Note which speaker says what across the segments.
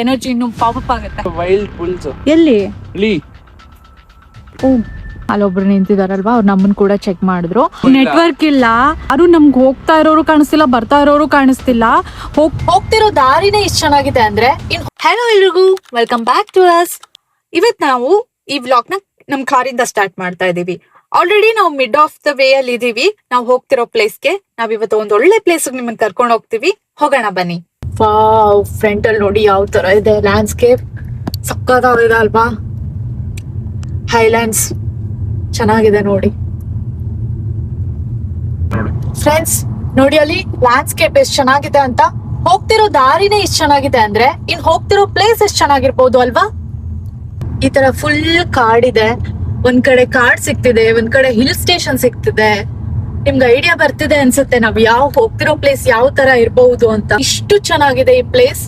Speaker 1: Energy ಇನ್ನು popup ಆಗುತ್ತೆ.
Speaker 2: Wild Bulls
Speaker 1: ಎಲ್ಲಿ
Speaker 2: ಓ
Speaker 1: ಅಲ್ಲೊಬ್ರು ನಿಂತಿದಾರಲ್ವಾ, ಅವ್ರು ನಮ್ಮನ್ ಕೂಡ ಚೆಕ್ ಮಾಡಿದ್ರು. ನೆಟ್ವರ್ಕ್ ಇಲ್ಲ, ಯಾರು ನಮ್ಗೆ ಹೋಗ್ತಾ ಇರೋರು ಕಾಣಿಸ್ತಿಲ್ಲ, ಬರ್ತಾ ಇರೋರು ಕಾಣಿಸ್ತಿಲ್ಲ. ಹೋಗ್ತಿರೋ ದಾರಿನೇ ಇಷ್ಟ ಚೆನ್ನಾಗಿದೆ ಅಂದ್ರೆ. ಹಲೋ ಎಲ್ರಿಗೂ, ವೆಲ್ಕಮ್ ಬ್ಯಾಕ್ ಟು ಅಸ್. ಇವತ್ ನಾವು ಈ ವ್ಲಾಗ್ ನ ನಮ್ ಕಾರಿಂದ ಸ್ಟಾರ್ಟ್ ಮಾಡ್ತಾ ಇದೀವಿ. ಆಲ್ರೆಡಿ ನಾವು ಮಿಡ್ ಆಫ್ ದ ವೇ ಅಲ್ಲಿ ಇದೀವಿ. ನಾವು ಹೋಗ್ತಿರೋ ಪ್ಲೇಸ್ಗೆ ನಾವ್ ಇವತ್ತು ಒಂದ್ ಒಳ್ಳೆ ಪ್ಲೇಸ್ ನಿಮ್ಮನ್ನ ಕರ್ಕೊಂಡು ಹೋಗ್ತೀವಿ. ಹೋಗೋಣ ಬನ್ನಿ. ವಾವ್, ಫ್ರಂಟ್ ಅಲ್ಲಿ ನೋಡಿ ಯಾವ ತರ ಇದೆ ಲ್ಯಾಂಡ್ಸ್ಕೇಪ್. ಸಕ್ಕತ್ತಾಗಿದೆ ಅಲ್ವಾ? ಹೈಲ್ಯಾಂಡ್ಸ್ ಚೆನ್ನಾಗಿದೆ ನೋಡಿ ಫ್ರೆಂಡ್ಸ್. ನೋಡಿ ಅಲ್ಲಿ ಲ್ಯಾಂಡ್ಸ್ಕೇಪ್ ಎಷ್ಟ್ ಚೆನ್ನಾಗಿದೆ ಅಂತ. ಹೋಗ್ತಿರೋ ದಾರಿನೇ ಇಷ್ಟ ಚೆನ್ನಾಗಿದೆ ಅಂದ್ರೆ ಇನ್ ಹೋಗ್ತಿರೋ ಪ್ಲೇಸ್ ಎಷ್ಟ್ ಚೆನ್ನಾಗಿರ್ಬೋದು ಅಲ್ವಾ? ಈ ತರ ಫುಲ್ ಕಾಡಿದೆ. ಒಂದ್ ಕಡೆ ಕಾಡ್ ಸಿಗ್ತಿದೆ, ಒಂದ್ ಕಡೆ ಹಿಲ್ ಸ್ಟೇಷನ್ ಸಿಗ್ತಿದೆ. ನಿಮ್ಗೆ ಐಡಿಯಾ ಬರ್ತಿದೆ ಅನ್ಸುತ್ತೆ ನಾವ್ ಹೋಗ್ತಿರೋ ಪ್ಲೇಸ್ ಯಾವ ತರ ಇರ್ಬಹುದು ಅಂತ. ಇಷ್ಟು ಚೆನ್ನಾಗಿದೆ ಈ ಪ್ಲೇಸ್.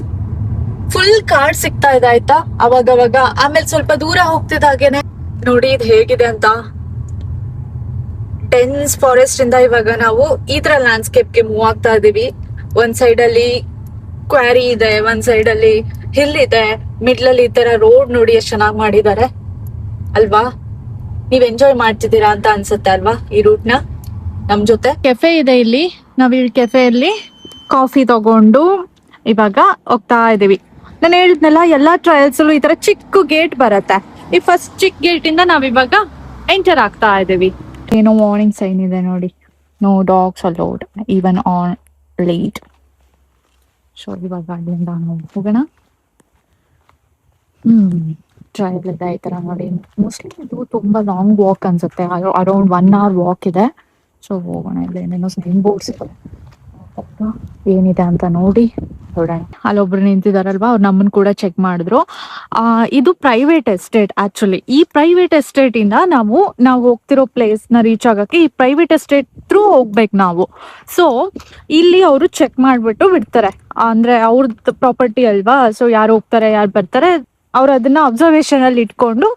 Speaker 1: ಫುಲ್ ಕಾಡ್ ಸಿಗ್ತಾ ಇದೆ ಆಯ್ತಾ ಅವಾಗವಾಗ. ಆಮೇಲೆ ಸ್ವಲ್ಪ ದೂರ ಹೋಗ್ತಿದ್ದಾಗೇನೆ ನೋಡಿ ಇದು ಹೇಗಿದೆ ಅಂತ. ಡೆನ್ಸ್ ಫಾರೆಸ್ಟ್ ಇಂದ ಇವಾಗ ನಾವು ಈ ತರ ಲ್ಯಾಂಡ್ಸ್ಕೇಪ್ ಗೆ ಮೂವ್ ಆಗ್ತಾ ಇದೀವಿ. ಒಂದ್ ಸೈಡ್ ಅಲ್ಲಿ ಕ್ವಾರಿ ಇದೆ, ಒಂದ್ ಸೈಡ್ ಅಲ್ಲಿ ಹಿಲ್ ಇದೆ, ಮಿಡ್ಲ್ ಅಲ್ಲಿ ಈ ತರ ರೋಡ್ ನೋಡಿ ಎಷ್ಟ್ ಚೆನ್ನಾಗಿ ಮಾಡಿದ್ದಾರೆ ಅಲ್ವಾ? ನೀವ್ ಎಂಜಾಯ್ ಮಾಡ್ತಿದ್ದೀರಾ ಅಂತ ಅನ್ಸುತ್ತೆ ಅಲ್ವಾ ಈ ರೂಟ್ ನ ನಮ್ ಜೊತೆ. ಕೆಫೆ ಇದೆ ಇಲ್ಲಿ. ನಾವ್ ಈ ಕೆಫೆಯಲ್ಲಿ ಕಾಫಿ ತಗೊಂಡು ಇವಾಗ ಹೋಗ್ತಾ ಇದೀವಿ. ನಾನು ಹೇಳಿದ್ನಲ್ಲ, ಎಲ್ಲಾ ಟ್ರಯಲ್ಸ್ ಅಲ್ಲೂ ಈ ತರ ಚಿಕ್ಕ ಗೇಟ್ ಬರತ್ತೆ. ಈ ಫಸ್ಟ್ ಚಿಕ್ಕ ಗೇಟ್ ಇಂದ ನಾವ್ ಇವಾಗ ಎಂಟರ್ ಆಗ್ತಾ ಇದೀವಿ. ಏನೋ ವಾರ್ನಿಂಗ್ ಸೈನ್ ಇದೆ ನೋಡಿ, no dogs allowed even on late. So ಇವಾಗ ಅಲ್ಲಿಂದ ನಾವು ಹೋಗೋಣ. ಟ್ರಯಲ್ ಇದೆ ಈ ತರ ನೋಡಿ. ಮೋಸ್ಟ್ಲಿ ಇದು ತುಂಬಾ ಲಾಂಗ್ ವಾಕ್ ಅನ್ಸುತ್ತೆ, ಅರೌಂಡ್ 1 hour ವಾಕ್ ಇದೆ. ಸೊ ಹೋಗೋಣ. ಇಲ್ಲ ಏನೇನೋ ಸೈನ್ ಬೋರ್ಡ್ಸ್ ಏನಿದೆ ಅಂತ ನೋಡಿ ಹೊರಡೋಣ. ಅಲ್ಲೊಬ್ರು ನಿಂತಿದಾರಲ್ವಾ, ಅವ್ರು ನಮ್ಮನ್ ಕೂಡ ಚೆಕ್ ಮಾಡಿದ್ರು. ಇದು ಪ್ರೈವೇಟ್ ಎಸ್ಟೇಟ್ ಆಕ್ಚುಲಿ. ಈ ಪ್ರೈವೇಟ್ ಎಸ್ಟೇಟ್ ಇಂದ ನಾವು ಹೋಗ್ತಿರೋ ಪ್ಲೇಸ್ ನ ರೀಚ್ ಆಗಕ್ಕೆ ಈ ಪ್ರೈವೇಟ್ ಎಸ್ಟೇಟ್ ಥ್ರೂ ಹೋಗ್ಬೇಕು ನಾವು. ಸೊ ಇಲ್ಲಿ ಅವರು ಚೆಕ್ ಮಾಡ್ಬಿಟ್ಟು ಬಿಡ್ತಾರೆ. ಅಂದ್ರೆ ಅವ್ರದ್ದು ಪ್ರಾಪರ್ಟಿ ಅಲ್ವಾ, ಸೊ ಯಾರು ಹೋಗ್ತಾರೆ ಯಾರು ಬರ್ತಾರೆ ಅವ್ರು ಅದನ್ನ ಅಬ್ಸರ್ವೇಷನ್ ಅಲ್ಲಿ ಇಟ್ಕೊಂಡು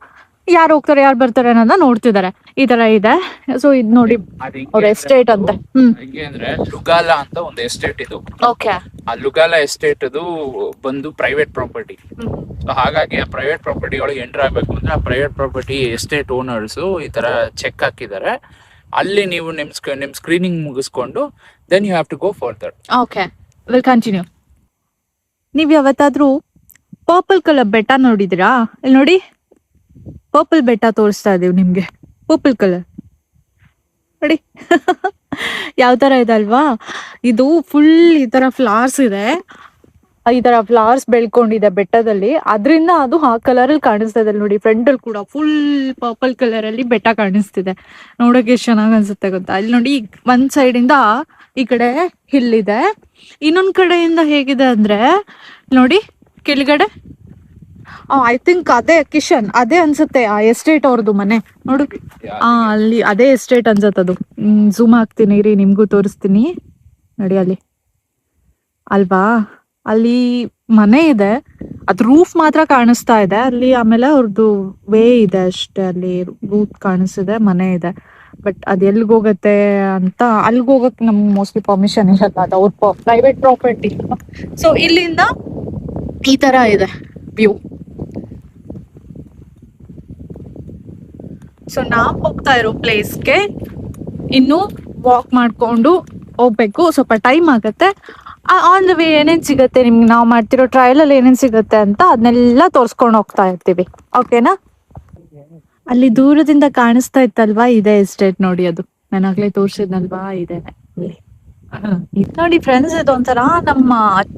Speaker 1: ಯಾರು ಹೋಗ್ತಾರೆ ಯಾರು ಬರ್ತಾರೆ ಅನ್ನೋದನ್ನ ನೋಡ್ತಿದ್ದಾರೆ. ಈ ತರ ಇದೆ. ಸೊ ಇದ್ ನೋಡಿ ಅವ್ರ ಎಸ್ಟೇಟ್ ಅಂತೆ.
Speaker 2: ಹೆಂಗೆ ಅಂದ್ರೆ ಲುಗಾಲ ಅಂತ ಒಂದು ಎಸ್ಟೇಟ್ ಇದು.
Speaker 1: ಓಕೆ.
Speaker 2: ಆ ಲುಗಾಲ ಎಸ್ಟೇಟ್ ಅದು ಬಂದು ಪ್ರೈವೇಟ್ ಪ್ರಾಪರ್ಟಿ. ಸೊ ಹಾಗಾಗಿ ಆ ಪ್ರೈವೇಟ್ ಪ್ರಾಪರ್ಟಿ ಒಳಗೆ ಎಂಟರ್ ಆಗ್ಬೇಕು ಅಂದ್ರೆ ಆ ಪ್ರೈವೇಟ್ ಪ್ರಾಪರ್ಟಿ ಎಸ್ಟೇಟ್ ಓನರ್ಸ್ ಈ ತರ ಚೆಕ್ ಹಾಕಿದ್ದಾರೆ. ಅಲ್ಲಿ ನೀವು ನಿಮ್ ಸ್ಕ್ರೀನಿಂಗ್ ಮುಗಿಸ್ಕೊಂಡು then you have to go further.
Speaker 1: Okay, will continue. ನೀವ್ ಯಾವತ್ತಾದ್ರೂ ಪರ್ಪಲ್ ಕಲರ್ ಬೆಟ್ಟ ನೋಡಿದಿರಾ? ಇಲ್ಲಿ ನೋಡಿ, ಪರ್ಪಲ್ ಬೆಟ್ಟ ತೋರಿಸ್ತಾ ಇದೀವಿ ನಿಮ್ಗೆ. ಪರ್ಪಲ್ ಕಲರ್ ನೋಡಿ ಯಾವ ತರ ಇದೆ ಅಲ್ವಾ? ಇದು ಫುಲ್ ಈ ತರ ಫ್ಲವರ್ಸ್ ಇದೆ. ಈ ತರ ಫ್ಲವರ್ಸ್ ಬೆಳ್ಕೊಂಡಿದೆ ಬೆಟ್ಟದಲ್ಲಿ. ಅದರಿಂದ ಅದು ಆ ಕಲರ್ ಅಲ್ಲಿ ಕಾಣಿಸ್ತಾ ಇದೆ ನೋಡಿ. ಫ್ರಂಟ್ ಅಲ್ಲಿ ಕೂಡ ಫುಲ್ ಪರ್ಪಲ್ ಕಲರ್ ಅಲ್ಲಿ ಬೆಟ್ಟ ಕಾಣಿಸ್ತಿದೆ. ನೋಡಕ್ಕೆ ಎಷ್ಟು ಚೆನ್ನಾಗ್ ಅನ್ಸುತ್ತೆ ಗೊತ್ತಾ? ಇಲ್ಲಿ ನೋಡಿ, ಒಂದ್ ಸೈಡ್ ಇಂದ ಈ ಕಡೆ ಹಿಲ್ ಇದೆ, ಇನ್ನೊಂದ್ ಕಡೆಯಿಂದ ಹೇಗಿದೆ ಅಂದ್ರೆ ನೋಡಿ ಕೆಳಗಡೆ ಐ ಥಿಂಕ್ ಅದೇ ಕಿಶನ್ ಅದೇ ಅನ್ಸುತ್ತೆ ಆ ಎಸ್ಟೇಟ್ ಅವ್ರದ್ದು ಮನೆ. ನೋಡು, ಅಲ್ಲಿ ಅದೇ ಎಸ್ಟೇಟ್ ಅನ್ಸತ್ತೆ ಅದು. ಝೂಮ್ ಹಾಕ್ತೀನಿ ರೀ, ನಿಮ್ಗೂ ತೋರಿಸ್ತೀನಿ ನೋಡಿ. ಅಲ್ಲಿ ಅಲ್ವಾ, ಅಲ್ಲಿ ಮನೆ ಇದೆ, ಅದ್ ರೂಫ್ ಮಾತ್ರ ಕಾಣಿಸ್ತಾ ಇದೆ ಅಲ್ಲಿ. ಆಮೇಲೆ ಅವ್ರದ್ದು ವೇ ಇದೆ ಅಷ್ಟೇ, ಅಲ್ಲಿ ರೂಫ್ ಕಾಣಿಸ್ತಿದೆ, ಮನೆ ಇದೆ. ಬಟ್ ಅದ್ ಎಲ್ಗ್ ಹೋಗತ್ತೆ ಅಂತ ಅಲ್ಗ್ ಹೋಗಕ್ ನಮ್ಗೆ ಮೋಸ್ಟ್ಲಿ ಪರ್ಮಿಷನ್ ಇರಲ್ಲ, ಅದು ಅವ್ರ ಪ್ರೈವೇಟ್ ಪ್ರಾಪರ್ಟಿ. ಸೊ ಇಲ್ಲಿಂದ ಈ ತರ ಇದೆ ವ್ಯೂ. ಸೊ ನಾವ್ ಹೋಗ್ತಾ ಇರೋ ಪ್ಲೇಸ್ಗೆ ಇನ್ನು ವಾಕ್ ಮಾಡ್ಕೊಂಡು ಹೋಗ್ಬೇಕು, ಸ್ವಲ್ಪ ಟೈಮ್ ಆಗತ್ತೆ. ಆನ್ ದ ವೇ ಏನೇನ್ ಸಿಗತ್ತೆ ನಿಮ್ಗೆ, ನಾವು ಮಾಡ್ತಿರೋ ಟ್ರಯಲ್ ಅಲ್ಲಿ ಏನೇನ್ ಸಿಗತ್ತೆ ಅಂತ ಅದನ್ನೆಲ್ಲ ತೋರ್ಸ್ಕೊಂಡು ಹೋಗ್ತಾ ಇರ್ತೀವಿ. ಓಕೆನಾ? ಅಲ್ಲಿ ದೂರದಿಂದ ಕಾಣಿಸ್ತಾ ಇತ್ತಲ್ವಾ, ಇದೆ ಎಸ್ಟೇಟ್ ನೋಡಿ. ಅದು ನಾನಾಗ್ಲೇ ತೋರ್ಸಿದ್ನಲ್ವಾ, ಇದೆ ನೋಡಿ ಫ್ರೆಂಡ್ಸ್. ಇದು ಒಂಥರ ನಮ್ಮ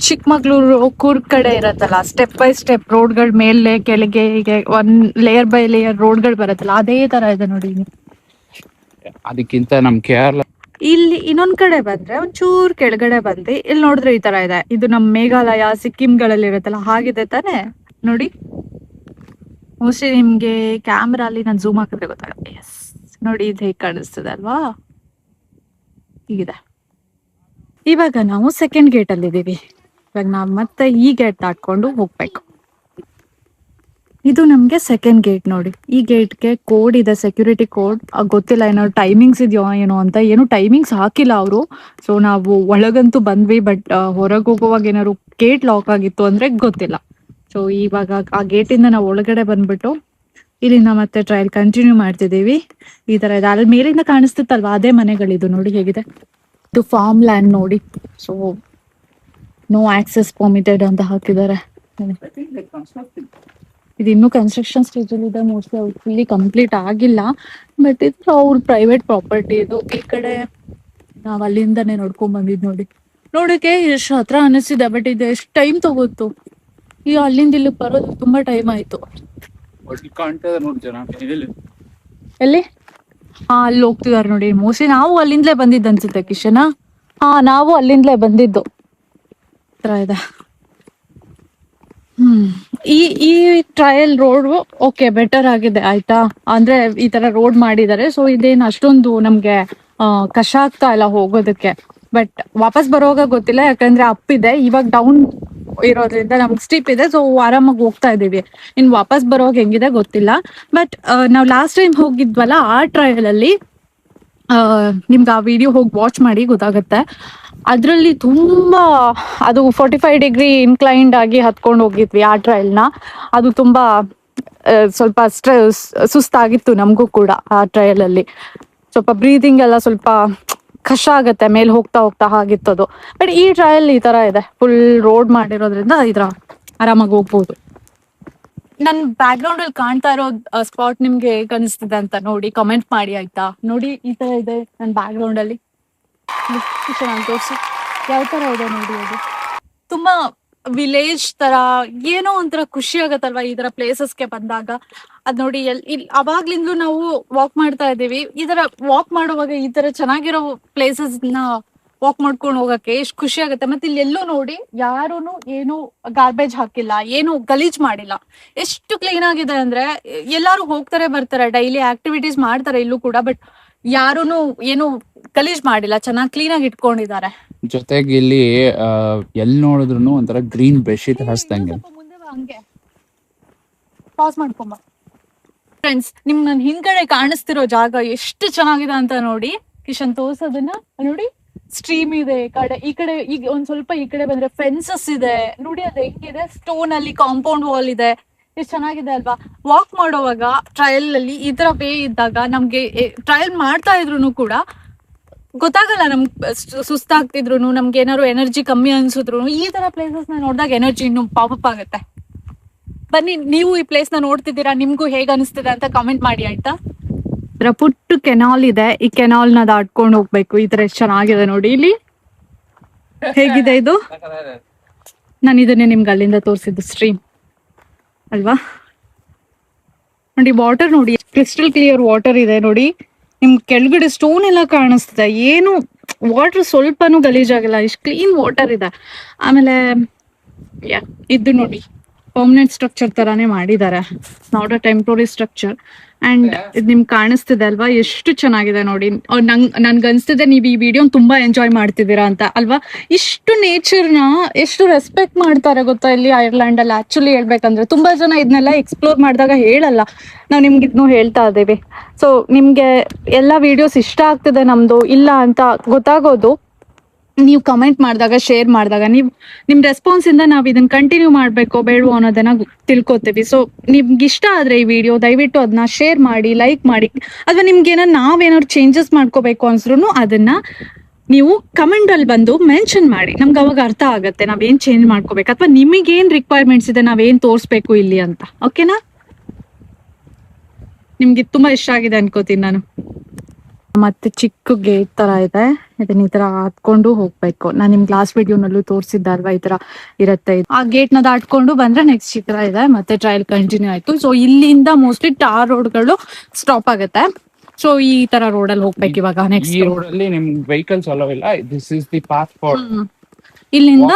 Speaker 1: ಚಿಕ್ಕಮಗ್ಳೂರು ಕೂರ್ಗ್ ಕಡೆ ಇರತ್ತಲ್ಲ, ಸ್ಟೆಪ್ ಬೈ ಸ್ಟೆಪ್ ರೋಡ್ಗಳ ಮೇಲೆ ಕೆಳಗೆ ಹೀಗೆ ಒಂದ್ ಲೇಯರ್ ಬೈ ಲೇಯರ್ ರೋಡ್ಗಳು ಬರತ್ತಲ್ಲ, ಅದೇ ತರ ಇದೆ ನೋಡಿ.
Speaker 2: ಅದಕ್ಕಿಂತ ನಮ್ ಕೇರಳ
Speaker 1: ಇಲ್ಲಿ ಇನ್ನೊಂದ್ ಕಡೆ ಬಂದ್ರೆ ಒಂಚೂರ್ ಕೆಳಗಡೆ ಬಂದು ಇಲ್ಲಿ ನೋಡಿದ್ರೆ ಈ ತರ ಇದೆ. ಇದು ನಮ್ ಮೇಘಾಲಯ ಸಿಕ್ಕಿಂಗಳಲ್ಲಿ ಇರತ್ತಲ್ಲ, ಹಾಗಿದೆ ತಾನೆ ನೋಡಿ. ಮೋಸ್ಟ್ಲಿ ನಿಮ್ಗೆ ಕ್ಯಾಮ್ರಾ ಅಲ್ಲಿ ನಾನು ಝೂಮ್ ಹಾಕಿದ್ರೆ ಗೊತ್ತಾಗುತ್ತೆ. ಎಸ್ ನೋಡಿ, ಇದು ಹೇಗೆ ಕಾಣಿಸ್ತದೆ ಅಲ್ವಾ? ಹೀಗಿದೆ. ಇವಾಗ ನಾವು ಸೆಕೆಂಡ್ ಗೇಟ್ ಅಲ್ಲಿ ಇದೀವಿ. ಇವಾಗ ನಾವು ಮತ್ತೆ ಈ ಗೇಟ್ ದಾಟ್ಕೊಂಡು ಹೋಗ್ಬೇಕು. ಇದು ನಮ್ಗೆ ಸೆಕೆಂಡ್ ಗೇಟ್ ನೋಡಿ. ಈ ಗೇಟ್ಗೆ ಕೋಡ್ ಇದೆ, ಸೆಕ್ಯೂರಿಟಿ ಕೋಡ್. ಗೊತ್ತಿಲ್ಲ ಏನೋ ಟೈಮಿಂಗ್ಸ್ ಇದೆಯೋ ಏನೋ ಅಂತ. ಏನು ಟೈಮಿಂಗ್ಸ್ ಹಾಕಿಲ್ಲ ಅವರು. ಸೊ ನಾವು ಒಳಗಂತೂ ಬಂದ್ವಿ, ಬಟ್ ಹೊರಗೆ ಹೋಗುವಾಗ ಏನಾದ್ರು ಗೇಟ್ ಲಾಕ್ ಆಗಿತ್ತು ಅಂದ್ರೆ ಗೊತ್ತಿಲ್ಲ. ಸೊ ಇವಾಗ ಆ ಗೇಟಿಂದ ನಾವು ಒಳಗಡೆ ಬಂದ್ಬಿಟ್ಟು ಇಲ್ಲಿಂದ ಮತ್ತೆ ಟ್ರಯಲ್ ಕಂಟಿನ್ಯೂ ಮಾಡ್ತಿದ್ದೀವಿ. ಈ ತರ ಇದೆ. ಅಲ್ಲಿ ಮೇಲಿಂದ ಕಾಣಿಸ್ತಿತ್ತಲ್ವಾ, ಅದೇ ಮನೆಗಳಿದು. ನೋಡಿ ಹೇಗಿದೆ ಇದು, ಫಾರ್ಮ್ ಲ್ಯಾಂಡ್ ನೋಡಿ. ಸೊ ನೋ ಆಕ್ಸೆಸ್ ಪರ್ಮಿಟೆಡ್ ಅಂತ ಹಾಕಿದ್ದಾರೆ. ಇದು ಇನ್ನೂ ಕನ್ಸ್ಟ್ರಕ್ಷನ್ ಸ್ಟೇಜ್ ಅಲ್ಲಿ ಇದೆ. ಮೋಸ್ಟ್ಲಿ ಅವ್ರು ಫುಲ್ಲಿ ಕಂಪ್ಲೀಟ್ ಆಗಿಲ್ಲ, ಬಟ್ ಇದು ಅವ್ರ ಪ್ರೈವೇಟ್ ಪ್ರಾಪರ್ಟಿ. ಇದು ಈ ಕಡೆ ನಾವ್ ಅಲ್ಲಿಂದಾನೆ ನೋಡ್ಕೊಂಡ್ ಬಂದಿದ್ ನೋಡಿ. ನೋಡಕ್ಕೆ ಎಷ್ಟು ಹತ್ರ ಅನಿಸಿದೆ, ಬಟ್ ಇದು ಎಷ್ಟು ಟೈಮ್ ತಗೋತು. ಈಗ ಅಲ್ಲಿಂದ ಇಲ್ಲಿಗೆ ಬರೋದು ತುಂಬಾ ಟೈಮ್ ಆಯ್ತು. ಎಲ್ಲಿ? ಹಾ, ಅಲ್ಲಿ ಹೋಗ್ತಿದಾರೆ ನೋಡಿ. ಮೋಸ್ಟ್ಲಿ ನಾವು ಅಲ್ಲಿಂದಲೇ ಬಂದಿದ್ದು ಅನ್ಸುತ್ತೆ ಕಿಶನ. ಹಾ, ನಾವು ಅಲ್ಲಿಂದಲೇ ಬಂದಿದ್ದು. ತರ ಇದೆ. ಈ ಈ ಟ್ರಯಲ್ ರೋಡ್ ಓಕೆ, ಬೆಟರ್ ಆಗಿದೆ ಆಯ್ತಾ. ಅಂದ್ರೆ ಈ ತರ ರೋಡ್ ಮಾಡಿದ್ದಾರೆ. ಸೊ ಇದೇನು ಅಷ್ಟೊಂದು ನಮ್ಗೆ ಕಷ್ಟ ಆಗ್ತಾ ಇಲ್ಲ ಹೋಗೋದಕ್ಕೆ. ಬಟ್ ವಾಪಸ್ ಬರೋವಾಗ ಗೊತ್ತಿಲ್ಲ, ಯಾಕಂದ್ರೆ ಅಪ್ ಇದೆ, ಇವಾಗ ಡೌನ್ ಇರೋದ್ರಿಂದ ನಮ್ಗೆ ಸ್ಟೀಪ್ ಇದೆ. ಸೊ ಆರಾಮಾಗಿ ಹೋಗ್ತಾ ಇದೀವಿ. ಇನ್ ವಾಪಸ್ ಬರೋವಾಗ ಹೆಂಗಿದೆ ಗೊತ್ತಿಲ್ಲ. ಬಟ್ ನಾವು ಲಾಸ್ಟ್ ಟೈಮ್ ಹೋಗಿದ್ವಲ್ಲ, ಆ ಟ್ರಯಲ್ ಅಲ್ಲಿ ನಿಮ್ಗೆ ಆ ವಿಡಿಯೋ ಹೋಗಿ ವಾಚ್ ಮಾಡಿ ಗೊತ್ತಾಗುತ್ತೆ. ಅದ್ರಲ್ಲಿ ತುಂಬಾ ಅದು 45 ಡಿಗ್ರಿ ಇನ್ಕ್ಲೈನ್ಡ್ ಆಗಿ ಹತ್ಕೊಂಡು ಹೋಗಿದ್ವಿ ಆ ಟ್ರಯಲ್ನ. ಅದು ತುಂಬಾ ಸ್ವಲ್ಪ ಸುಸ್ತಾಗಿತ್ತು ನಮಗೂ ಕೂಡ. ಆ ಟ್ರಯಲ್ ಅಲ್ಲಿ ಸ್ವಲ್ಪ ಬ್ರೀದಿಂಗ್ ಎಲ್ಲ ಸ್ವಲ್ಪ ಕಷ್ಟ ಆಗತ್ತೆ ಮೇಲೆ ಹೋಗ್ತಾ ಹೋಗ್ತಾ, ಹಾಗಿತ್ತದು. ಬಟ್ ಈ ಟ್ರಯಲ್ ಈ ತರ ಇದೆ, ಫುಲ್ ರೋಡ್ ಮಾಡಿರೋದ್ರಿಂದ ಇದ್ರ ಆರಾಮಾಗಿ ಹೋಗ್ಬೋದು. ನನ್ ಬ್ಯಾಕ್ ಗ್ರೌಂಡ್ ಅಲ್ಲಿ ಕಾಣ್ತಾ ಇರೋ ಸ್ಪಾಟ್ ನಿಮ್ಗೆ ಹೇಗ್ ಅನಿಸ್ತಿದೆ ಅಂತ ನೋಡಿ ಕಮೆಂಟ್ ಮಾಡಿ ಆಯ್ತಾ. ನೋಡಿ ಈ ತರ ಇದೆ ನನ್ ಬ್ಯಾಕ್ ಗ್ರೌಂಡ್ ಅಲ್ಲಿ. ನಾನು ತೋರ್ಸಿ ಯಾವ ತರ ಇದೆ ನೋಡಿ. ಅದು ತುಂಬಾ ವಿಲೇಜ್ ತರ, ಏನೋ ಒಂಥರ ಖುಷಿ ಆಗತ್ತಲ್ವಾ ಈ ತರ ಪ್ಲೇಸಸ್ಗೆ ಬಂದಾಗ. ಅದ್ ನೋಡಿ ಇಲ್ಲಿ ಅವಾಗ್ಲಿಂದಲೂ ನಾವು ವಾಕ್ ಮಾಡ್ತಾ ಇದೀವಿ. ಈ ತರ ವಾಕ್ ಮಾಡುವಾಗ ಈ ತರ ಚೆನ್ನಾಗಿರೋ ಪ್ಲೇಸಸ್ ನ ವಾಕ್ ಮಾಡ್ಕೊಂಡು ಹೋಗಕ್ಕೆ ಎಷ್ಟು ಖುಷಿ ಆಗುತ್ತೆ. ಮತ್ತೆ ಇಲ್ಲಿ ಎಲ್ಲೂ ನೋಡಿ ಯಾರೂನು ಏನು ಗಾರ್ಬೇಜ್ ಹಾಕಿಲ್ಲ, ಏನು ಗಲೀಜ್ ಮಾಡಿಲ್ಲ. ಎಷ್ಟು ಕ್ಲೀನ್ ಆಗಿದೆ ಅಂದ್ರೆ, ಎಲ್ಲಾರು ಹೋಗ್ತಾರೆ ಬರ್ತಾರೆ, ಡೈಲಿ ಆಕ್ಟಿವಿಟೀಸ್ ಮಾಡ್ತಾರೆ ಇಲ್ಲೂ ಕೂಡ. ಬಟ್ ಯಾರೂನು ಏನು ಗಲೀಜ್ ಮಾಡಿಲ್ಲ, ಚೆನ್ನಾಗಿ ಕ್ಲೀನ್ ಆಗಿ ಇಟ್ಕೊಂಡಿದ್ದಾರೆ.
Speaker 2: ಜೊತೆಗೆ ಇಲ್ಲಿ ಎಲ್ಲಿ ನೋಡಿದ್ರು ಒಂಥರ ಗ್ರೀನ್ ಬೆಡ್ಶೀಟ್ ಹಾಸ್ದಂಗೆ.
Speaker 1: ಮುಂದೆ ಬಾ, ಹಂಗೆ ಪಾಸ್ ಮಾಡ್ಕೊಂಬ. ಫ್ರೆಂಡ್ಸ್, ನಿಮ್ ನನ್ ಹಿಂದ್ಗಡೆ ಕಾಣಿಸ್ತಿರೋ ಜಾಗ ಎಷ್ಟು ಚೆನ್ನಾಗಿದೆ ಅಂತ ನೋಡಿ. ಕಿಶನ್ ತೋರ್ಸೋದನ್ನ ನೋಡಿ. ಸ್ಟ್ರೀಮ್ ಇದೆ ಈ ಕಡೆ ಈಗ ಒಂದ್ ಸ್ವಲ್ಪ ಈ ಕಡೆ ಬಂದ್ರೆ ಫೆನ್ಸಸ್ ಇದೆ ನೋಡಿ. ಅದು ಹೆಂಗಿದೆ, ಸ್ಟೋನ್ ಅಲ್ಲಿ ಕಾಂಪೌಂಡ್ ವಾಲ್ ಇದೆ. ಎಷ್ಟು ಚೆನ್ನಾಗಿದೆ ಅಲ್ವಾ. ವಾಕ್ ಮಾಡೋವಾಗ ಟ್ರಯಲ್ ಅಲ್ಲಿ ಈ ತರ ವೇ ಇದ್ದಾಗ ನಮ್ಗೆ ಟ್ರಯಲ್ ಮಾಡ್ತಾ ಇದ್ರು ಕೂಡ ಗೊತ್ತಾಗಲ್ಲ. ನಮ್ಗೆ ಸುಸ್ತಾಗ್ತಿದ್ರು, ನಮ್ಗೆ ಏನಾದ್ರು ಎನರ್ಜಿ ಕಮ್ಮಿ ಅನ್ಸಿದ್ರು, ಈ ತರ ಪ್ಲೇಸಸ್ ನ ನೋಡಿದಾಗ ಎನರ್ಜಿ ಇನ್ನು ಪಾಪಪ್ ಆಗುತ್ತೆ. ಬನ್ನಿ, ನೀವು ಈ ಪ್ಲೇಸ್ ನ ನೋಡ್ತಿದ್ದೀರಾ, ನಿಮ್ಗೂ ಹೇಗ್ ಅನಿಸ್ತಿದೆ ಅಂತ ಕಮೆಂಟ್ ಮಾಡಿ ಆಯ್ತಾ. ಪುಟ್ಟು ಕೆನಾಲ್ ಇದೆ, ಈ ಕೆನಾಲ್ ನ ದಾಟ್ಕೊಂಡು ಹೋಗ್ಬೇಕು. ಈ ತರ ಎಷ್ಟು ಚೆನ್ನಾಗಿದೆ ನೋಡಿ. ಇಲ್ಲಿ ಹೇಗಿದೆ ಇದು, ನಾನು ಇದನ್ನೇ ನಿಮ್ಗೆ ಅಲ್ಲಿಂದ ತೋರಿಸಿದ್ದು ಸ್ಟ್ರೀಮ್ ಅಲ್ವಾ. ನೋಡಿ ವಾಟರ್ ನೋಡಿ, ಕ್ರಿಸ್ಟಲ್ ಕ್ಲಿಯರ್ ವಾಟರ್ ಇದೆ ನೋಡಿ. ನಿಮ್ ಕೆಳಗಡೆ ಸ್ಟೋನ್ ಎಲ್ಲ ಕಾಣಿಸ್ತಿದೆ, ಏನು ವಾಟರ್ ಸ್ವಲ್ಪನೂ ಗಲೀಜಾಗಿಲ್ಲ, ಇಷ್ಟು ಕ್ಲೀನ್ ವಾಟರ್ ಇದೆ. ಆಮೇಲೆ ಇದು ನೋಡಿ, ಪರ್ಮನೆಂಟ್ ಸ್ಟ್ರಕ್ಚರ್ ತರಾನೇ ಮಾಡಿದ್ದಾರೆ, not a temporary structure. And ಇದು ನಿಮ್ಗೆ ಕಾಣಿಸ್ತಿದೆ ಅಲ್ವಾ, ಎಷ್ಟು ಚೆನ್ನಾಗಿದೆ ನೋಡಿ. ನನ್ಗೆ ಅನ್ಸ್ತಿದೆ ನೀವು ಈ ವಿಡಿಯೋ ತುಂಬಾ ಎಂಜಾಯ್ ಮಾಡ್ತಿದ್ದೀರಾ ಅಂತ ಅಲ್ವಾ. ಇಷ್ಟು ನೇಚರ್ನ ಎಷ್ಟು ರೆಸ್ಪೆಕ್ಟ್ ಮಾಡ್ತಾರೆ ಗೊತ್ತಾ ಇಲ್ಲಿ ಐರ್ಲೆಂಡ್ ಅಲ್ಲಿ. ಆಕ್ಚುಲಿ ಹೇಳ್ಬೇಕಂದ್ರೆ ತುಂಬಾ ಜನ ಇದನ್ನೆಲ್ಲ ಎಕ್ಸ್ಪ್ಲೋರ್ ಮಾಡಿದಾಗ ಹೇಳಲ್ಲ, ನಾವು ನಿಮ್ಗೆ ಇದನ್ನು ಹೇಳ್ತಾ ಇದ್ದೀವಿ. ಸೊ ನಿಮ್ಗೆ ಎಲ್ಲ ವಿಡಿಯೋಸ್ ಇಷ್ಟ ಆಗ್ತಿದೆ ನಮ್ದು ಇಲ್ಲ ಅಂತ ಗೊತ್ತಾಗೋದು ನೀವು ಕಮೆಂಟ್ ಮಾಡಿದಾಗ, ಶೇರ್ ಮಾಡಿದಾಗ. ನಿಮ್ ರೆಸ್ಪಾನ್ಸ್ ಇಂದ ನಾವ್ ಇದನ್ನ ಕಂಟಿನ್ಯೂ ಮಾಡ್ಬೇಕೋ ಬೇಡವೋ ಅನ್ನೋದನ್ನ ತಿಳ್ಕೊತೀವಿ. ಸೊ ನಿಮ್ಗೆ ಇಷ್ಟ ಆದ್ರೆ ಈ ವಿಡಿಯೋ ದಯವಿಟ್ಟು ಅದನ್ನ ಶೇರ್ ಮಾಡಿ, ಲೈಕ್ ಮಾಡಿ. ಅಥವಾ ನಿಮ್ಗೆ ನಾವೇನಾದ್ರು ಚೇಂಜಸ್ ಮಾಡ್ಕೋಬೇಕು ಅನ್ಸ್ರು ಅದನ್ನ ನೀವು ಕಮೆಂಟ್ ಅಲ್ಲಿ ಬಂದು ಮೆನ್ಷನ್ ಮಾಡಿ. ನಮ್ಗೆ ಅವಾಗ ಅರ್ಥ ಆಗತ್ತೆ ನಾವೇನ್ ಚೇಂಜ್ ಮಾಡ್ಕೋಬೇಕು, ಅಥವಾ ನಿಮಗೇನ್ ರಿಕ್ವೈರ್ಮೆಂಟ್ಸ್ ಇದೆ, ನಾವೇನ್ ತೋರ್ಸ್ಬೇಕು ಇಲ್ಲಿ ಅಂತ. ಓಕೆನಾ? ನಿಮ್ಗೆ ತುಂಬಾ ಇಷ್ಟ ಆಗಿದೆ ಅನ್ಕೋತೀನಿ ನಾನು. ಮತ್ತೆ ಚಿಕ್ಕ ಗೇಟ್ ತರ ಇದೆ, ಇದನ್ನ ಈ ತರ ಹತ್ಕೊಂಡು ಹೋಗ್ಬೇಕು. ನಾನು ನಿಮ್ಗೆ ಲಾಸ್ಟ್ ವಿಡಿಯೋನಲ್ಲೂ ತೋರಿಸಿದ್ದೆ ಅಲ್ವಾ, ಈ ತರ ಇರುತ್ತೆ. ಆ ಗೇಟ್ ನ ದಾಟ್ಕೊಂಡು ಬಂದ್ರೆ ನೆಕ್ಸ್ಟ್ ಚಿತ್ರ ಇದೆ, ಮತ್ತೆ ಟ್ರಯಲ್ ಕಂಟಿನ್ಯೂ ಆಯ್ತು. ಸೊ ಇಲ್ಲಿಂದ ಮೋಸ್ಟ್ಲಿ ಟಾರ್ ರೋಡ್ಗಳು ಸ್ಟಾಪ್ ಆಗುತ್ತೆ. ಸೊ ಈ ತರ ರೋಡ್ ಅಲ್ಲಿ ಹೋಗ್ಬೇಕು ಇವಾಗ. ನೆಕ್ಸ್ಟ್
Speaker 2: ರೋಡ್ ಅಲ್ಲಿ ನಿಮ್ ವೆಹಿಕಲ್ಸ್ ಅಲೋ ಇಲ್ಲ. This is the path for
Speaker 1: ಇಲ್ಲಿಂದ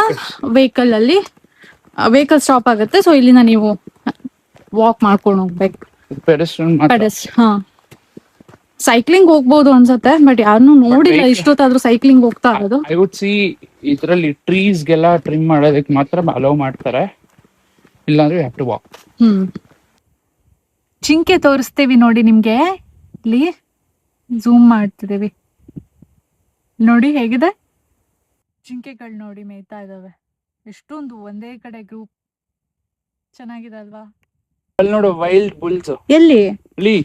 Speaker 1: ವೆಹಿಕಲ್ ಸ್ಟಾಪ್ ಆಗುತ್ತೆ. ಸೊ ಇಲ್ಲಿಂದ ನೀವು ವಾಕ್ ಮಾಡ್ಕೊಂಡು ಹೋಗ್ಬೇಕು. ಹಾ, ಸೈಕ್ಲಿಂಗ್ ಹೋಗ್ಬೋದು ಅನ್ಸತ್ತೆ, ಬಟ್ ಯಾರನ್ನು ನೋಡಿಲ್ಲ ಇಷ್ಟೊತ್ತಾದ್ರೂ ಸೈಕ್ಲಿಂಗ್ ಹೋಗ್ತಾ ಇರೋದು.
Speaker 2: ಐ ವುಡ್ ಸಿ ಇದರಲ್ಲಿ ಟ್ರೀಸ್ ಗೆಲ್ಲ ಟ್ರಿಮ್ ಮಾಡೋದಕ್ಕೆ ಮಾತ್ರ ಅಲೋ ಮಾಡ್ತಾರೆ, ಇಲ್ಲಾಂದ್ರೆ ಯು ಹ್ಯಾವ್ ಟು ವಾಕ್.
Speaker 1: ಜಿಂಕೆ ತೋರಿಸ್ತೀವಿ ನೋಡಿ ನಿಮ್ಗೆ, ಇಲ್ಲಿ ಝೂಮ್ ಮಾಡ್ತಿದೀವಿ ನೋಡಿ ಹೇಗಿದೆ. ಜಿಂಕೆಗಳು ನೋಡಿ ಮೇಯ್ತಾ ಇದಾವೆ, ಎಷ್ಟೊಂದು ಒಂದೇ ಕಡೆ ಗ್ರೂಪ್. ಚೆನ್ನಾಗಿದೆ ಅಲ್ವಾ?
Speaker 2: ಅಲ್ಲಿ ನೋಡು ವೈಲ್ಡ್ ಬುಲ್ಸ್.
Speaker 1: ಎಲ್ಲಿ?
Speaker 2: ಇಲ್ಲಿ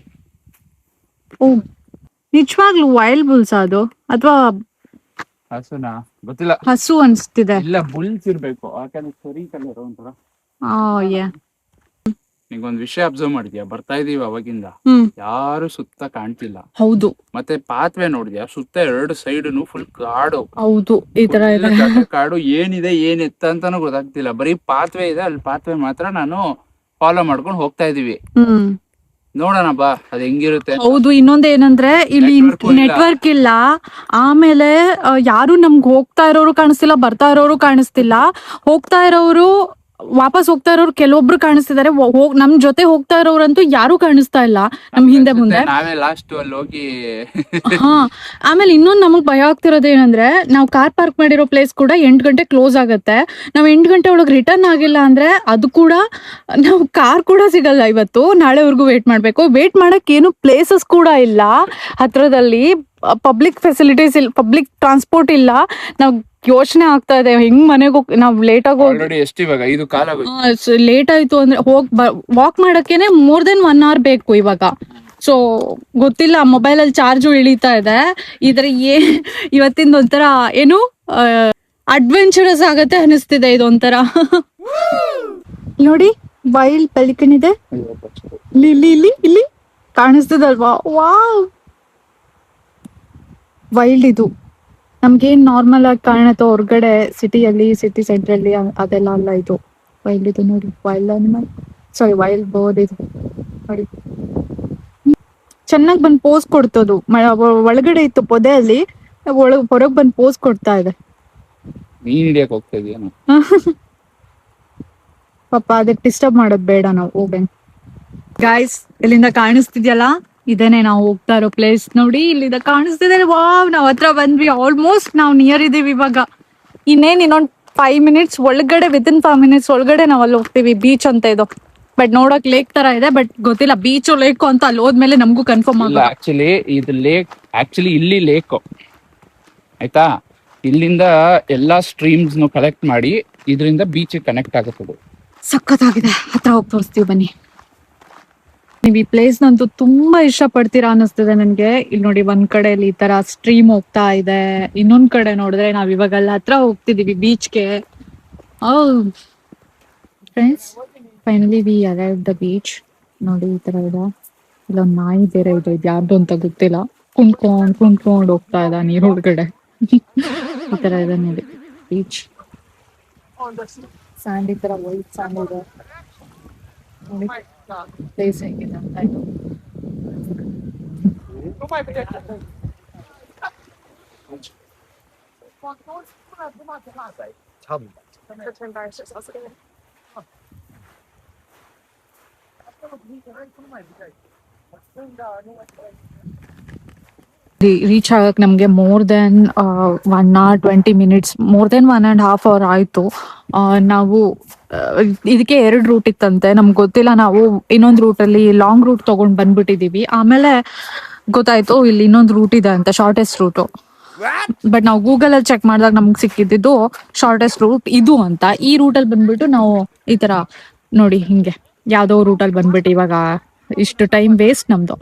Speaker 1: ಓ, ನಿಜವಾಗ್ಲೂ ವೈಲ್ಡ್ ಬುಲ್ಸ್ ಅದು ಅಥವಾ
Speaker 2: ಹಸುನಾ ಗೊತ್ತಿಲ್ಲ.
Speaker 1: ಹಸು ಅನ್ಸ್ತಿದೆ.
Speaker 2: ಇಲ್ಲ ಬುಲ್ಸ್ ಇರ್ಬೇಕು, ಯಾಕಂದ್ರೆ ಸರಿ ಕಲರ್ ಒಂಥರ.
Speaker 1: ಯಾ.
Speaker 2: ನಿಂಗೊಂದ್ ವಿಷಯ ಅಬ್ಸರ್ವ್ ಮಾಡಿದ್ಯಾ? ಬರ್ತಾ ಇದೀವಿ ಅವಾಗಿಂದ ಯಾರು ಸುತ್ತ ಕಾಣ್ತಿಲ್ಲ.
Speaker 1: ಹೌದು.
Speaker 2: ಮತ್ತೆ ಪಾತ್ವೆ ನೋಡಿದ್ಯಾ? ಸುತ್ತ 2 ಸೈಡ್ನು ಫುಲ್ ಕಾಡು.
Speaker 1: ಹೌದು, ಈ ತರ ಇದೆ
Speaker 2: ಕಾಡು. ಏನಿದೆ ಏನ್ ಎತ್ತ ಅಂತಾನು ಗೊತ್ತಾಗ್ತಿಲ್ಲ. ಬರೀ ಪಾತ್ವೆ ಇದೆ, ಅಲ್ಲಿ ಪಾತ್ವೆ ಮಾತ್ರ ನಾನು ಫಾಲೋ ಮಾಡ್ಕೊಂಡು ಹೋಗ್ತಾ ಇದೀವಿ. ನೋಡೋಣ ಬಾ ಅದ್ ಹೆಂಗಿರುತ್ತೆ.
Speaker 1: ಹೌದು, ಇನ್ನೊಂದ್ ಏನಂದ್ರೆ ಇಲ್ಲಿ ನೆಟ್ವರ್ಕ್ ಇಲ್ಲ. ಆಮೇಲೆ ಯಾರು ನಮ್ಗೆ ಹೋಗ್ತಾ ಇರೋರು ಕಾಣಿಸ್ತಿಲ್ಲ, ಬರ್ತಾ ಇರೋರು ಕಾಣಿಸ್ತಿಲ್ಲ. ಹೋಗ್ತಾ ಇರೋರು ವಾಪಸ್ ಹೋಗ್ತಾ ಇರೋರು ಕೆಲವೊಬ್ರು ಕಾಣಿಸ್ತಿದ್ದಾರೆ. ನಮ್ ಜೊತೆ ಹೋಗ್ತಾ ಇರೋರಂತೂ ಯಾರು ಕಾಣಿಸ್ತಾ ಇಲ್ಲ ನಮ್ ಹಿಂದೆ ಮುಂದೆ.
Speaker 2: ನಾವೇ ಲಾಸ್ಟ್ ಅಲ್ಲಿ ಹೋಗಿ.
Speaker 1: ಹಾ, ಆಮೇಲೆ ಇನ್ನೊಂದ್ ನಮಗ್ ಭಯ ಆಗ್ತಿರೋದು ಏನಂದ್ರೆ, ನಾವ್ ಕಾರ್ ಪಾರ್ಕ್ ಮಾಡಿರೋ ಪ್ಲೇಸ್ ಕೂಡ 8 ಗಂಟೆ ಕ್ಲೋಸ್ ಆಗತ್ತೆ. ನಾವ್ 8 ಗಂಟೆ ಒಳಗೆ ರಿಟರ್ನ್ ಆಗಿಲ್ಲ ಅಂದ್ರೆ ಅದು ಕೂಡ ನಾವು ಕಾರ್ ಕೂಡ ಸಿಗಲ್ಲ. ಇವತ್ತು ನಾಳೆವರೆಗೂ ವೇಟ್ ಮಾಡ್ಬೇಕು. ವೇಟ್ ಮಾಡಕ್ ಏನು ಪ್ಲೇಸಸ್ ಕೂಡ ಇಲ್ಲ ಹತ್ರದಲ್ಲಿ. ಪಬ್ಲಿಕ್ ಫೆಸಿಲಿಟೀಸ್ ಇಲ್ಲ, ಪಬ್ಲಿಕ್ ಟ್ರಾನ್ಸ್ಪೋರ್ಟ್ ಇಲ್ಲ. ನಾವ್ ಯೋಚನೆ ಆಗ್ತಾ ಇದೆ ಹೆಂಗ್ ಮನೆಗೆ ನಾವ್ ಲೇಟ್ ಆಗಿ
Speaker 2: ಆಲ್ರೆಡಿ ಎಷ್ಟು ಇವಾಗ 5 ಕಾಲ
Speaker 1: ಲೇಟ್ ಆಯ್ತು ಅಂದ್ರೆ ವಾಕ್ ಮಾಡಕ್ಕೇನೆ ಮೋರ್ ದೆನ್ 1 hour ಬೇಕು ಇವಾಗ. ಸೊ ಗೊತ್ತಿಲ್ಲ, ಮೊಬೈಲ್ ಅಲ್ಲಿ ಚಾರ್ಜು ಇಳಿತಾ ಇದೆ. ಇದ್ರ ಇವತ್ತಿಂದ ಒಂಥರ ಏನು ಅಡ್ವೆಂಚರಸ್ ಆಗತ್ತೆ ಅನಿಸ್ತಿದೆ ಇದೊಂಥರ. ನೋಡಿ ವೈಲ್ಡ್ ಪೆಲಿಕನ್ ಇದೆ ಇಲ್ಲಿ ಕಾಣಿಸ್ತದಲ್ವಾ? ವಾವ್, ವೈಲ್ಡ್ ಇದು. ನಮ್ಗೇನ್ ನಾರ್ಮಲ್ ಆಗಿ ಕಾಣುತ್ತೋ ಹೊರಗಡೆ ಸಿಟಿಯಲ್ಲಿ, ಸಿಟಿ ಸೆಂಟರ್ ಅಲ್ಲಿ, ಅದೆಲ್ಲ ಅಲ್ಲ. ಇದು ವೈಲ್ಡ್ ಇದು ನೋಡಿ. ವೈಲ್ಡ್ ಅನಿಮಲ್, ಸಾರಿ ವೈಲ್ಡ್ ಬರ್ಡ್ ಇದು ನೋಡಿ. ಚೆನ್ನಾಗಿ ಬಂದು ಪೋಸ್ ಕೊಡ್ತದು. ಒಳಗಡೆ ಇತ್ತು ಪೊದೆಯಲ್ಲಿ, ಹೊರಗ್ ಬಂದು ಪೋಸ್ ಕೊಡ್ತಾ ಇದೆ.
Speaker 2: ನೀನ್ ಹಿಡಿಯಕ್ ಹೋಗ್ತಾ ಇದೀಯ
Speaker 1: ಪಾಪ, ಅದಕ್ಕೆ ಡಿಸ್ಟರ್ಬ್ ಮಾಡೋದ್ ಬೇಡ ನಾವು. ಹೋಗೋಣ ಗಾಯ್ಸ್. ಇಲ್ಲಿಂದ ಕಾಣಿಸ್ತಿದ್ಯಲ್ಲ, ಇದೇನೆ ನಾವು ಹೋಗ್ತಾ ಇರೋ ಪ್ಲೇಸ್. ನೋಡಿ ಇಲ್ಲಿಂದ ಕಾಣಿಸ್ತಿದೆ. ವಾವ್, ನಾವ್ ಹತ್ರ ಬಂದ್ವಿ. ಆಲ್ಮೋಸ್ಟ್ ನಾವ್ ನಿಯರ್ ಇದೀವಿ ಇವಾಗ. ಇನ್ನೊಂದ್ 5 minutes ಒಳಗಡೆ, ವಿತಿನ್ 5 minutes ಒಳಗಡೆ ನಾವ್ ಅಲ್ಲಿ ಹೋಗ್ತೀವಿ. ಬೀಚ್ ಅಂತ ಇದು. ಬಟ್ ನೋಡಕ್ ಲೇಕ್ ತರ ಇದೆ. ಬಟ್ ಗೊತ್ತಿಲ್ಲ ಬೀಚ್ ಲೇಕ್ ಅಂತ. ಅಲ್ಲಿ ಹೋದ್ಮೇಲೆ ನಮಗೂ ಕನ್ಫರ್ಮ್ ಆಗಲ್ಲ.
Speaker 2: ಆಕ್ಚುಲಿ ಇದು ಲೇಕ್, ಇಲ್ಲಿ ಲೇಕ್ ಆಯ್ತಾ. ಇಲ್ಲಿಂದ ಎಲ್ಲಾ ಸ್ಟ್ರೀಮ್ಸ್ ಕಲೆಕ್ಟ್ ಮಾಡಿ ಇದರಿಂದ ಬೀಚ್ ಕನೆಕ್ಟ್ ಆಗುತ್ತದೆ.
Speaker 1: ಸಖತ್ತಾಗಿದೆ. ಹತ್ರ ಹೋಗಿ ತೋರಿಸ್ತೀವಿ ಬನ್ನಿ. ನೀವ್ ಈ ಪ್ಲೇಸ್ ನಂತೂ ತುಂಬಾ ಇಷ್ಟ ಪಡ್ತೀರಾ ಅನ್ನಿಸ್ತಿದೆ ನನ್ಗೆ. ಇಲ್ಲಿ ನೋಡಿ, ಒಂದ್ ಕಡೆಯಲ್ಲಿ ಈ ತರ ಸ್ಟ್ರೀಮ್ ಹೋಗ್ತಾ ಇದೆ. ಇನ್ನೊಂದ್ ಕಡೆ ನೋಡಿದ್ರೆ ನಾವ್ ಇವಾಗ ಅಲ್ಲಿ ಹತ್ರ ಹೋಗ್ತಿದೀವಿ ಬೀಚ್ಗೆ. Friends, finally we arrive the beach. ನೋಡಿ ಈ ತರ ಇದೆ. ಇಲ್ಲೊಂದ್ ನಾಯಿ ಬೇರೆ ಇದೆ. ಇದು ಯಾರ್ದು ಅಂತ ಗೊತ್ತಿಲ್ಲ. ಕುಣ್ಕೊಂಡ್ ಹೋಗ್ತಾ ಇದೆ ನೀರ್ ಒಳಗಡೆ. ಈ ತರ ಇದೆ ನೋಡಿ ಬೀಚ್. ಸ್ಯಾಂಡ್ ಈ ತರ ವೈಟ್ ಸ್ಯಾಂಡ್ ಇದೆ ನೋಡಿ. ಪ್ಲೇಸ್ ಹೇಗಿದೆ ಅಂತ ಇದು. ರೀಚ್ ಆಗಕ್ ನಮ್ಗೆ more than 1 hour 20 minutes, more than 1.5 hour ಆಯ್ತು. ನಾವು ಇದಕ್ಕೆ 2 ರೂಟ್ ಇತ್ತಂತೆ. ನಮ್ಗೆ ಗೊತ್ತಿಲ್ಲ. ನಾವು ಇನ್ನೊಂದು ರೂಟಲ್ಲಿ ಲಾಂಗ್ ರೂಟ್ ತಗೊಂಡ್ ಬಂದ್ಬಿಟ್ಟಿದೀವಿ. ಆಮೇಲೆ ಗೊತ್ತಾಯ್ತು ಇಲ್ಲಿ ಇನ್ನೊಂದು ರೂಟ್ ಇದೆ ಅಂತ, ಶಾರ್ಟೆಸ್ಟ್ ರೂಟು. ಬಟ್ ನಾವು ಗೂಗಲ್ ಅಲ್ಲಿ ಚೆಕ್ ಮಾಡಿದಾಗ ನಮ್ಗೆ ಸಿಕ್ಕಿದ್ದು ಶಾರ್ಟೆಸ್ಟ್ ರೂಟ್ ಇದು ಅಂತ. ಈ ರೂಟಲ್ಲಿ ಬಂದ್ಬಿಟ್ಟು ನಾವು ಈ ತರ ನೋಡಿ ಹಿಂಗೆ ಯಾವ್ದೋ ರೂಟಲ್ಲಿ ಬಂದ್ಬಿಟ್ಟು ಇವಾಗ ಇಷ್ಟು ಟೈಮ್ ವೇಸ್ಟ್ ನಮ್ದು.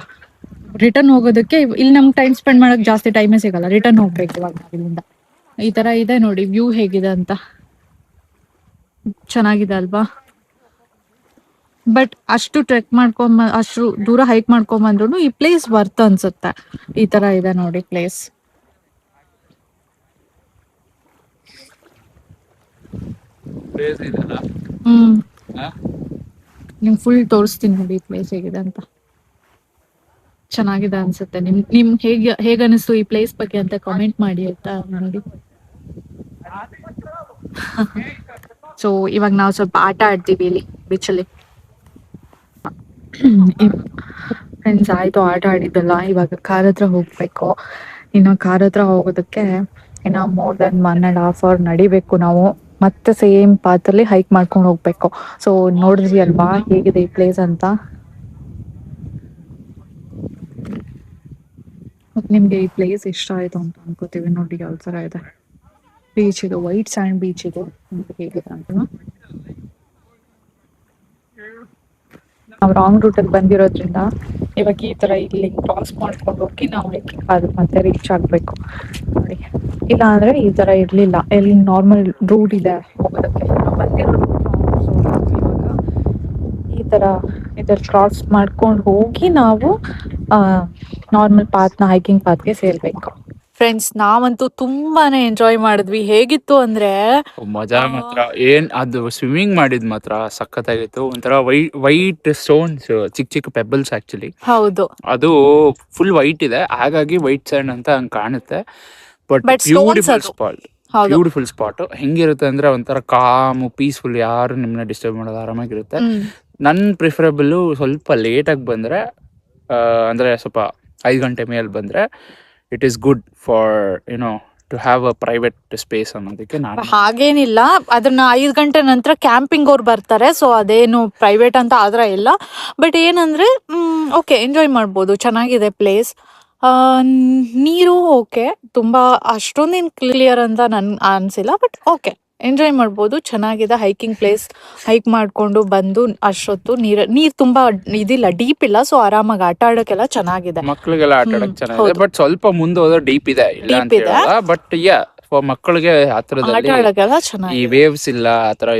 Speaker 1: ರಿಟರ್ನ್ ಹೋಗೋದಕ್ಕೆ ಇಲ್ಲಿ ನಮ್ಗೆ ಟೈಮ್ ಸ್ಪೆಂಡ್ ಮಾಡಕ್ ಜಾಸ್ತಿ ಟೈಮೇ ಸಿಗಲ್ಲ. ರಿಟರ್ನ್ ಹೋಗ್ಬೇಕು ಇವಾಗ ಇಲ್ಲಿಂದ. ಈ ತರ ಇದೆ ನೋಡಿ ವ್ಯೂ ಹೇಗಿದೆ ಅಂತ. ಚೆನ್ನಾಗಿದೆ ಅಲ್ವಾ? ಬಟ್ ಅಷ್ಟು ಟ್ರೆಕ್ ಅಷ್ಟು ದೂರ ಹೈಕ್ ಮಾಡ್ಕೊಂಬಂದ್ರು ಈ ಪ್ಲೇಸ್ ವರ್ತ್ ಅನ್ಸುತ್ತೆ. ಈ ತರ ಇದೆ ನೋಡಿ ಪ್ಲೇಸ್. ನಿಮ್ ಫುಲ್ ತೋರಿಸ್ತೀನಿ ನೋಡಿ ಪ್ಲೇಸ್ ಹೇಗಿದೆ ಅಂತ. ಚೆನ್ನಾಗಿದೆ ಅನ್ಸುತ್ತೆ. ನಿಮ್ ಹೇಗ ಅನಿಸ್ತು ಈ ಪ್ಲೇಸ್ ಬಗ್ಗೆ ಅಂತ ಕಾಮೆಂಟ್ ಮಾಡಿ ಆಯ್ತಾ ನೋಡಿ. ಸೊ ಇವಾಗ ನಾವು ಸ್ವಲ್ಪ ಆಟ ಆಡ್ತೀವಿ ಇಲ್ಲಿ ಬೀಚಲ್ಲಿ. ಫ್ರೆಂಡ್ಸ್, ಆಯ್ತು ಆಟ ಆಡಿದ್ದಲ್ಲ. ಇವಾಗ ಕಾರ್ ಹತ್ರ ಹೋಗ್ಬೇಕು. ಇನ್ನು ಕಾರ್ ಹತ್ರ ಹೋಗೋದಕ್ಕೆ ಇನ್ನ ಮೋರ್ ದೆನ್ 1.5 hour ನಡಿಬೇಕು ನಾವು. ಮತ್ತೆ ಸೇಮ್ ಪಾತಲ್ಲಿ ಹೈಕ್ ಮಾಡ್ಕೊಂಡು ಹೋಗ್ಬೇಕು. ಸೊ ನೋಡ್ರಿ ಅಲ್ವಾ ಹೇಗಿದೆ ಈ ಪ್ಲೇಸ್ ಅಂತ. ನಿಮ್ಗೆ ಈ ಪ್ಲೇಸ್ ಇಷ್ಟ ಆಯ್ತು ಅಂತ ಅನ್ಕೋತೀವಿ. ನೋಡಿ ಯಾವ ತರ ಇದೆ ಬೀಚ್ ಇದು. ವೈಟ್ ಸ್ಯಾಂಡ್ ಬೀಚ್ ಇದು. ಹೇಗಿದೆ ಅಂತ ನಾವು ರಾಂಗ್ ರೂಟಲ್ಲಿ ಬಂದಿರೋದ್ರಿಂದ ಇವಾಗ ಈ ತರ ಇಲ್ಲಿ ಕ್ರಾಸ್ ಮಾಡ್ಕೊಂಡು ಹೋಗಿ ನಾವು ಅದು ಮತ್ತೆ ರೀಚ್ ಆಗ್ಬೇಕು ನೋಡಿ. ಇಲ್ಲ ಅಂದ್ರೆ ಈ ತರ ಇರ್ಲಿಲ್ಲ, ಎಲ್ಲಿ ನಾರ್ಮಲ್ ರೂಟ್ ಇದೆ ಹೋಗೋದಕ್ಕೆ. ನಾವು ಬಂದಿರೋದು ಇವಾಗ ಈ ತರ ಇದ್ರಲ್ಲಿ ಕ್ರಾಸ್ ಮಾಡ್ಕೊಂಡು ಹೋಗಿ ನಾವು ನಾರ್ಮಲ್ ಪಾತ್ನ ಹೈಕಿಂಗ್ ಪಾತ್ಗೆ ಸೇರ್ಬೇಕು. ಫ್ರೆಂಡ್ಸ್, ನಾವಂತೂ ತುಂಬಾನೇ ಎಂಜಾಯ್ ಮಾಡಿದ್ವಿ. ಹೇಗಿತ್ತು ಅಂದ್ರೆ
Speaker 2: ಮಜಾ ಮಾತ್ರ ಏನ್ ಅದು ಸ್ವಿಮ್ಮಿಂಗ್ ಮಾಡಿದ್ ಮಾತ್ರ ಸಖತ್ತಾಗಿತ್ತು. ಒಂಥರ ವೈಟ್ ಸ್ಟೋನ್ಸ್, ಚಿಕ್ಕ ಚಿಕ್ಕ ಪೆಬಲ್ಸ್ ಆಕ್ಚುಲಿ.
Speaker 1: ಹೌದು,
Speaker 2: ಅದು ಫುಲ್ ವೈಟ್ ಇದೆ, ಹಾಗಾಗಿ ವೈಟ್ ಸ್ಯಾಂಡ್ ಅಂತ ಹಂಗ್ ಕಾಣುತ್ತೆ. ಬಟ್
Speaker 1: But stones
Speaker 2: ಬ್ಯೂಟಿಫುಲ್
Speaker 1: ಅದು.
Speaker 2: ಸ್ಪಾಟ್,
Speaker 1: ಹೌದು.
Speaker 2: Beautiful spot. ಹೆಂಗಿರುತ್ತೆ ಅಂದ್ರೆ ಒಂಥರ ಕಾಮು, ಪೀಸ್ಫುಲ್, ಯಾರು ನಿಮ್ಮನ್ನ ಡಿಸ್ಟರ್ಬ್ ಮಾಡೋದು, ಆರಾಮಾಗಿರುತ್ತೆ. ನನ್ ಪ್ರಿಫರಬಲ್ ಸ್ವಲ್ಪ ಲೇಟಾಗಿ ಬಂದ್ರೆ, ಅಂದ್ರೆ ಸ್ವಲ್ಪ 5 ಗಂಟೆ ಮೇಲೆ ಬಂದ್ರೆ it is good for to have a private space ಅನ್ನೋದಕ್ಕೆ ನಾನು.
Speaker 1: ಹಾಗೇನಿಲ್ಲ, ಅದನ್ನ 5 ಗಂಟೆ ನಂತರ ಕ್ಯಾಂಪಿಂಗ್ ಅವ್ರು ಬರ್ತಾರೆ, ಸೊ ಅದೇನು ಪ್ರೈವೇಟ್ ಅಂತ ಆದ್ರೆ ಇಲ್ಲ. ಬಟ್ ಏನಂದ್ರೆ ಓಕೆ, ಎಂಜಾಯ್ ಮಾಡ್ಬೋದು, ಚೆನ್ನಾಗಿದೆ ಪ್ಲೇಸ್. ನೀರು ಓಕೆ, ತುಂಬಾ ಅಷ್ಟೊಂದೇನು ಕ್ಲಿಯರ್ ಅಂತ ನನ್ ಅನ್ಸಿಲ್ಲ, ಬಟ್ ಓಕೆ, ಎಂಜಾಯ್ ಮಾಡ್ಬೋದು, ಚೆನ್ನಾಗಿದೆ. ಹೈಕಿಂಗ್ ಪ್ಲೇಸ್, ಹೈಕ್ ಮಾಡ್ಕೊಂಡು ಬಂದು ಅಷ್ಟೊತ್ತು ನೀರ್ ತುಂಬಾ ಇದಿಲ್ಲ, ಡೀಪ್ ಇಲ್ಲ, ಸೊ ಆರಾಮಾಗಿ ಆಟ ಆಡೋಕೆಲ್ಲ ಚೆನ್ನಾಗಿದೆ.
Speaker 2: ಮಕ್ಳಿಗೆಲ್ಲ ಆಟ ಆಡಕ್ ಚೆನ್ನಾಗಿದೆ.
Speaker 1: ಹೌದು.
Speaker 2: ಬಟ್ ಸ್ವಲ್ಪ ಮುಂದೆ ಹೋದ್ರೆ ಡೀಪ್ ಇದೆ, ಇಲ್ಲ ಅಂತ
Speaker 1: Deep ಇದೆ.
Speaker 2: ಹೇಳಲ್ಲ. ಬಟ್ ಫಾರ್ ಮಕ್ಕಳಿಗೆ
Speaker 1: ಆಟ
Speaker 2: ಹತ್ರದಲ್ಲಿ
Speaker 1: ಆಡೋಕೆಲ್ಲ
Speaker 2: ಈ
Speaker 1: ಚೆನ್ನಾಗಿದೆ.
Speaker 2: ವೇವ್ಸ್ ಇಲ್ಲ, ಆತರ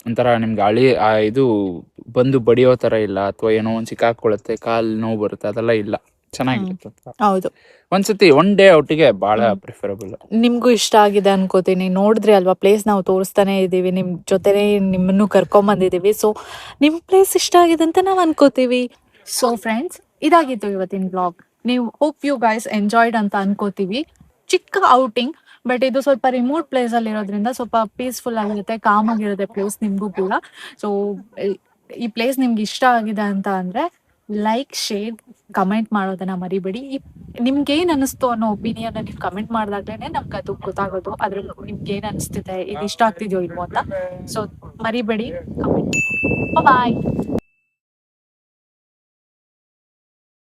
Speaker 2: ಒಂಥರ ನಿಮ್ಗೆ ಇದು ಬಂದು ಬಡಿಯೋ ತರ ಇಲ್ಲ, ಅಥವಾ ಏನೋ ಒಂದ್ ಸಿಕ್ಕಾಕೊಳತ್ತೆ, ಕಾಲ್ ನೋವು ಬರುತ್ತೆ, ಅದೆಲ್ಲ ಇಲ್ಲ, ಚೆನ್ನಾಗಿರುತ್ತೆ.
Speaker 1: ಹೌದು,
Speaker 2: ಒಂದ್ಸತಿ ಒನ್ ಡೇ ಔಟಿಗೆ ಬಹಳ ಪ್ರಿಫರಬಲ್.
Speaker 1: ನಿಮ್ಗೂ ಇಷ್ಟ ಆಗಿದೆ ಅನ್ಕೋತೀನಿ. ನೋಡಿದ್ರಿ ಅಲ್ವಾ, ಪ್ಲೇಸ್ ನಾವು ತೋರಿಸ್ತಾನೆ ಇದೀವಿ, ನಿಮ್ ಜೊತೆನೆ ನಿಮ್ಮನ್ನು ಕರ್ಕೊಂಡ್ ಬಂದಿದೀವಿ. ಸೊ ನಿಮ್ ಪ್ಲೇಸ್ ಇಷ್ಟ ಆಗಿದೆ ಅಂತ ನಾವ್ ಅನ್ಕೋತೀವಿ. ಸೊ ಫ್ರೆಂಡ್ಸ್, ಇದಾಗಿತ್ತು ಇವತ್ತಿನ ಬ್ಲಾಗ್. ನೀವು ಹೋಪ್ ಯು ಗೈಸ್ ಎಂಜಾಯ್ಡ್ ಅಂತ ಅನ್ಕೋತೀವಿ. ಚಿಕ್ಕ ಔಟಿಂಗ್, ಬಟ್ ಇದು ಸ್ವಲ್ಪ ರಿಮೋಟ್ ಪ್ಲೇಸ್ ಅಲ್ಲಿ ಇರೋದ್ರಿಂದ ಸ್ವಲ್ಪ ಪೀಸ್ಫುಲ್ ಆಗಿರುತ್ತೆ, ಕಾಮ್ ಆಗಿರುತ್ತೆ ಪ್ಲೇಸ್ ನಿಮ್ಗೂ ಕೂಡ. ಸೊ ಈ ಪ್ಲೇಸ್ ನಿಮ್ಗೆ ಇಷ್ಟ ಆಗಿದೆ ಅಂತ ಅಂದ್ರೆ ಲೈಕ್, ಶೇರ್, ಕಮೆಂಟ್ ಮಾಡೋದನ್ನ ಮರಿಬೇಡಿ. ನಿಮ್ಗೆ ಏನ್ ಅನಿಸ್ತು ಅನ್ನೋ ಒಪಿನಿಯನ್ ನೀವು ಕಮೆಂಟ್ ಮಾಡಿದಾಗ್ಲೇನೆ ನಮ್ಗೆ ಅದು ಗೊತ್ತಾಗೋದು, ಅದ್ರಲ್ಲಿ ನಿಮ್ಗೆ ಏನ್ ಅನಿಸ್ತಿದೆ, ಇದು ಇಷ್ಟ ಆಗ್ತಿದ್ಯೋ ಇಲ್ವೋ ಅಂತ. ಸೊ ಮರಿಬೇಡಿ ಕಮೆಂಟ್. ಬಾಯ್.